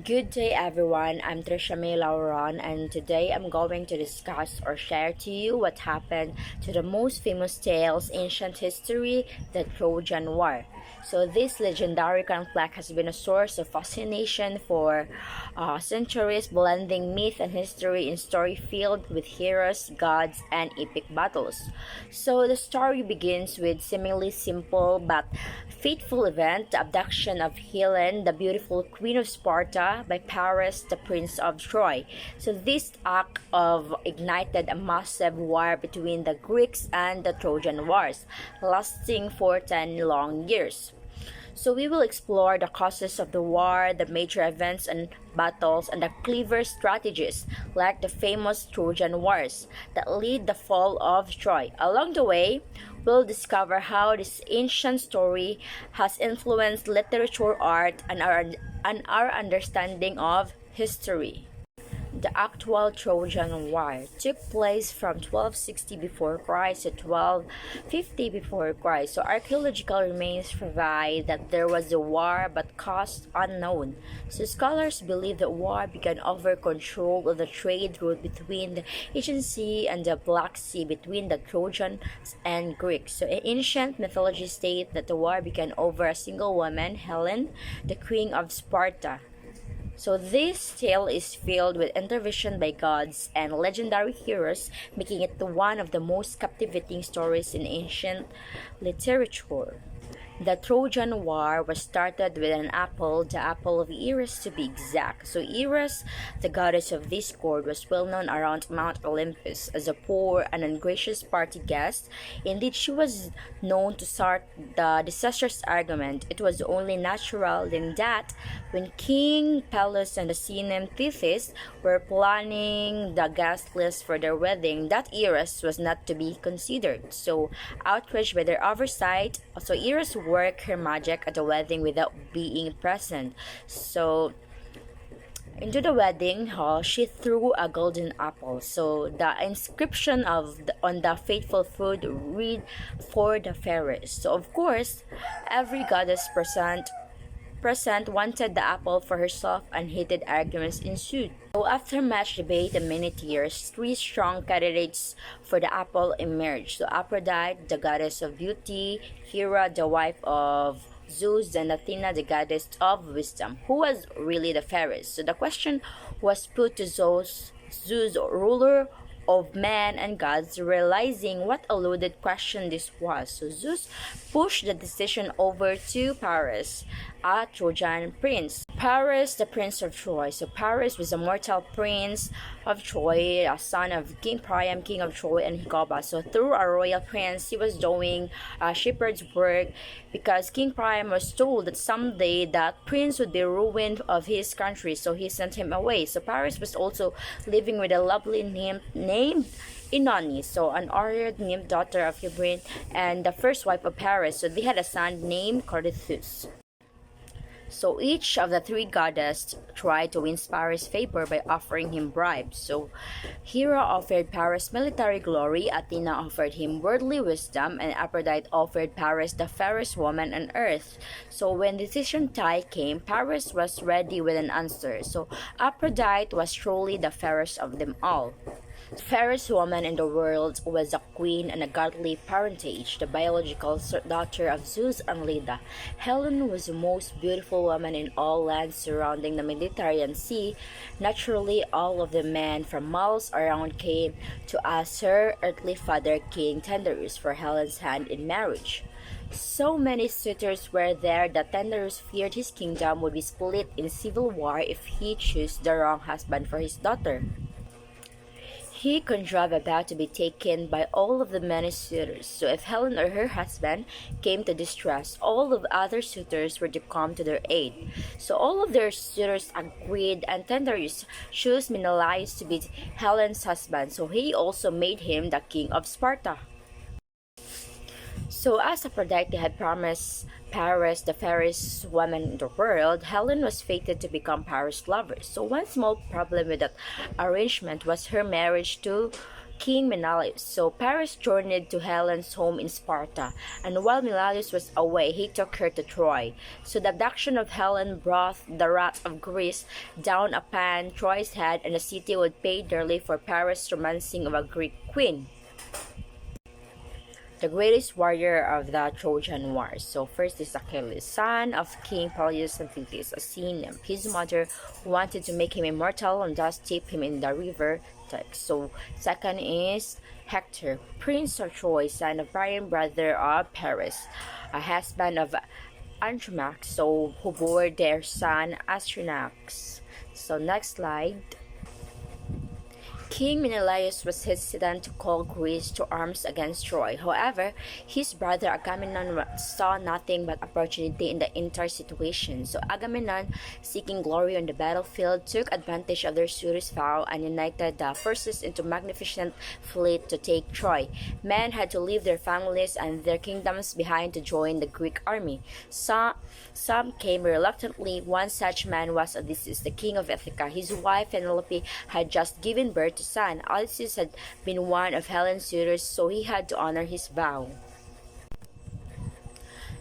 Good day, everyone. I'm Trisha Lauron, and today I'm going to discuss or share to you what happened to the most famous tales in ancient history, the Trojan War. So, this legendary conflict has been a source of fascination for centuries, blending myth and history in story filled with heroes, gods, and epic battles. So, the story begins with seemingly simple but fateful event, the abduction of Helen, the beautiful queen of Sparta, by Paris, the prince of Troy. So this act of ignited a massive war between the Greeks and the Trojan Wars, lasting for 10 long years. So we will explore the causes of the war, the major events and battles, and the clever strategies like the famous Trojan Wars that lead the fall of Troy. Along the way, we'll discover how this ancient story has influenced literature, art, and our understanding of history. The actual Trojan War took place from 1260 before Christ to 1250 before Christ. So archaeological remains provide that there was a war but cost unknown. So scholars believe the war began over control of the trade route between the Aegean Sea and the Black Sea between the Trojans and Greeks. So ancient mythology state that the war began over a single woman, Helen, the queen of Sparta. So this tale is filled with intervention by gods and legendary heroes, making it one of the most captivating stories in ancient literature. The Trojan War was started with an apple, the apple of Eris to be exact. So Eris, the goddess of discord, was well known around Mount Olympus as a poor and ungracious party guest. Indeed, she was known to start the disastrous argument. It was only natural then that when King Pallas and the sea nymph Thetis were planning the guest list for their wedding, that Eris was not to be considered. So outraged by their oversight, so Eris work her magic at the wedding without being present. So into the wedding hall, she threw a golden apple. So the inscription on the faithful food read for the fairest. So of course, every goddess present wanted the apple for herself and heated arguments ensued. So after much debate and many tears, three strong candidates for the apple emerged. So Aphrodite, the goddess of beauty, Hera, the wife of Zeus, and Athena, the goddess of wisdom, who was really the fairest. So the question was put to Zeus, ruler of man and gods, realizing what a loaded question this was. So Zeus pushed the decision over to Paris, a Trojan prince. Paris, the prince of Troy. So Paris was a mortal prince of Troy, a son of King Priam, king of Troy, and Hecuba. So through a royal prince, he was doing shepherd's work because King Priam was told that someday that prince would be ruined of his country. So he sent him away. So Paris was also living with a lovely nymph named Inoni, so an Oread nymph, daughter of Hebron and the first wife of Paris. So they had a son named Corythus. So each of the three goddesses tried to win Paris' favor by offering him bribes. So Hera offered Paris military glory, Athena offered him worldly wisdom, and Aphrodite offered Paris the fairest woman on earth. So when decision time came, Paris was ready with an answer. So Aphrodite was truly the fairest of them all. The fairest woman in the world was a queen and a godly parentage, the biological daughter of Zeus and Leda. Helen was the most beautiful woman in all lands surrounding the Mediterranean Sea. Naturally, all of the men from miles around came to ask her earthly father, King Tyndareus, for Helen's hand in marriage. So many suitors were there that Tyndareus feared his kingdom would be split in civil war if he chose the wrong husband for his daughter. He contrived about to be taken by all of the many suitors. So if Helen or her husband came to distress, all of the other suitors were to come to their aid. So all of their suitors agreed, and Tyndareus chose Menelaus to be Helen's husband. So he also made him the king of Sparta. So as Aphrodite had promised Paris the fairest woman in the world, Helen was fated to become Paris' lover. So one small problem with that arrangement was her marriage to King Menelaus. So Paris journeyed to Helen's home in Sparta, and while Menelaus was away, he took her to Troy. So the abduction of Helen brought the wrath of Greece down upon Troy's head, and the city would pay dearly for Paris' romancing of a Greek queen, the greatest warrior of the Trojan War. So first is Achilles, son of King Peleus and Thetis, a sea nymph. His mother wanted to make him immortal and thus dip him in the river Styx. So second is Hector, prince of Troy, son of Priam, brother of Paris, a husband of Andromache, so who bore their son Astyanax. So next slide. King Menelaus was hesitant to call Greece to arms against Troy. However, his brother Agamemnon saw nothing but opportunity in the entire situation. So Agamemnon, seeking glory on the battlefield, took advantage of their suitor's vow and united the forces into a magnificent fleet to take Troy. Men had to leave their families and their kingdoms behind to join the Greek army. Some came reluctantly. One such man was Odysseus, the king of Ithaca. His wife Penelope had just given birth to son. Odysseus had been one of Helen's suitors, so he had to honor his vow.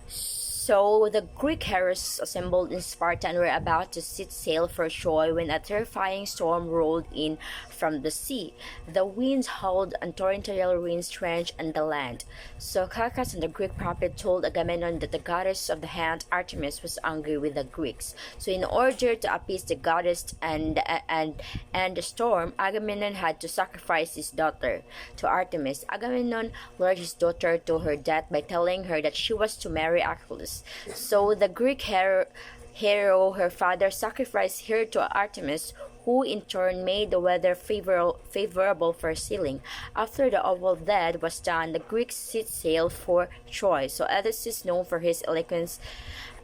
So the Greek heroes assembled in Sparta and were about to set sail for Troy when a terrifying storm rolled in from the sea. The winds howled and torrential rains drenched on the land. So Calchas and the Greek prophet told Agamemnon that the goddess of the hunt, Artemis, was angry with the Greeks. So in order to appease the goddess and the storm, Agamemnon had to sacrifice his daughter to Artemis. Agamemnon lured his daughter to her death by telling her that she was to marry Achilles. So the Greek hero, her father, sacrificed her to Artemis, who in turn made the weather favorable for sailing. After the awful deed was done, the Greeks set sail for Troy. So Odysseus, known for his eloquence,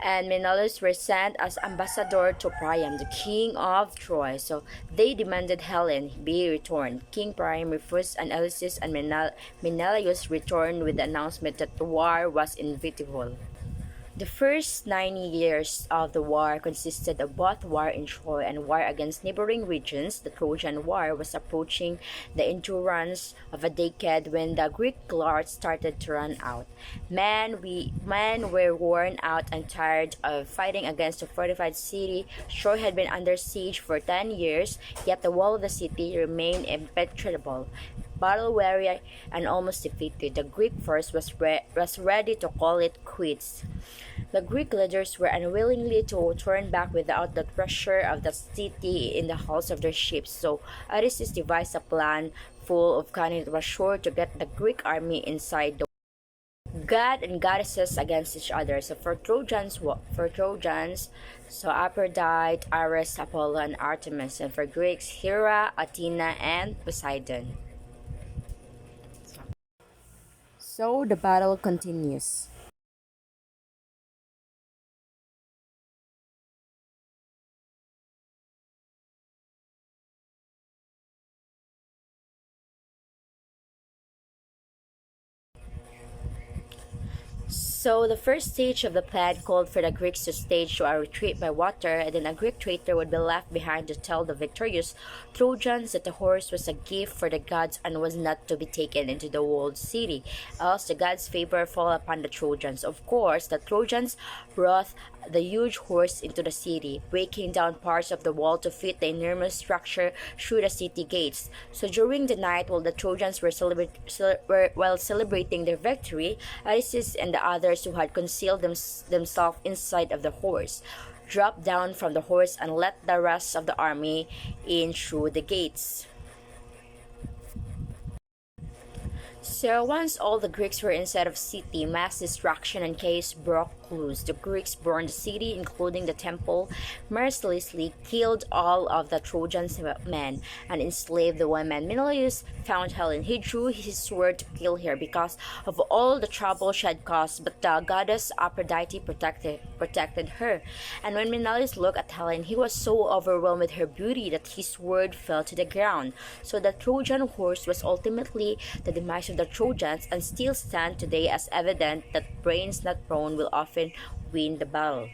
and Menelaus were sent as ambassador to Priam, the king of Troy. So they demanded Helen be returned. King Priam refused, and Odysseus and Menelaus returned with the announcement that the war was inevitable. The first 90 years of the war consisted of both war in Troy and war against neighboring regions. The Trojan War was approaching the endurance of a decade when the Greek guards started to run out. Men were worn out and tired of fighting against a fortified city. Troy had been under siege for 10 years, yet the wall of the city remained impenetrable. Battle-weary and almost defeated, the Greek force was ready to call it quits. The Greek leaders were unwilling to turn back without the treasure of the city in the hulls of their ships, so Odysseus devised a plan full of cunning that was sure to get the Greek army inside the god and goddesses against each other. So for Trojans, so Aphrodite, Ares, Apollo, and Artemis, and for Greeks, Hera, Athena, and Poseidon. So the battle continues. So the first stage of the plan called for the Greeks to stage a retreat by water, and then a Greek traitor would be left behind to tell the victorious Trojans that the horse was a gift for the gods and was not to be taken into the walled city, else the gods' favor fall upon the Trojans. Of course, the Trojans brought the huge horse into the city, breaking down parts of the wall to fit the enormous structure through the city gates. So during the night, while the Trojans were celebrating their victory, Odysseus and the others who had concealed themselves inside of the horse dropped down from the horse and let the rest of the army in through the gates. So once all the Greeks were inside of city, mass destruction and chaos broke loose. The Greeks burned the city, including the temple, mercilessly killed all of the Trojans' men, and enslaved the women. Menelaus found Helen. He drew his sword to kill her because of all the trouble she had caused, but the goddess Aphrodite protected her. And when Menelaus looked at Helen, he was so overwhelmed with her beauty that his sword fell to the ground. So the Trojan horse was ultimately the demise of the Trojans, and still stand today as evident that brains not prone will often win the battle.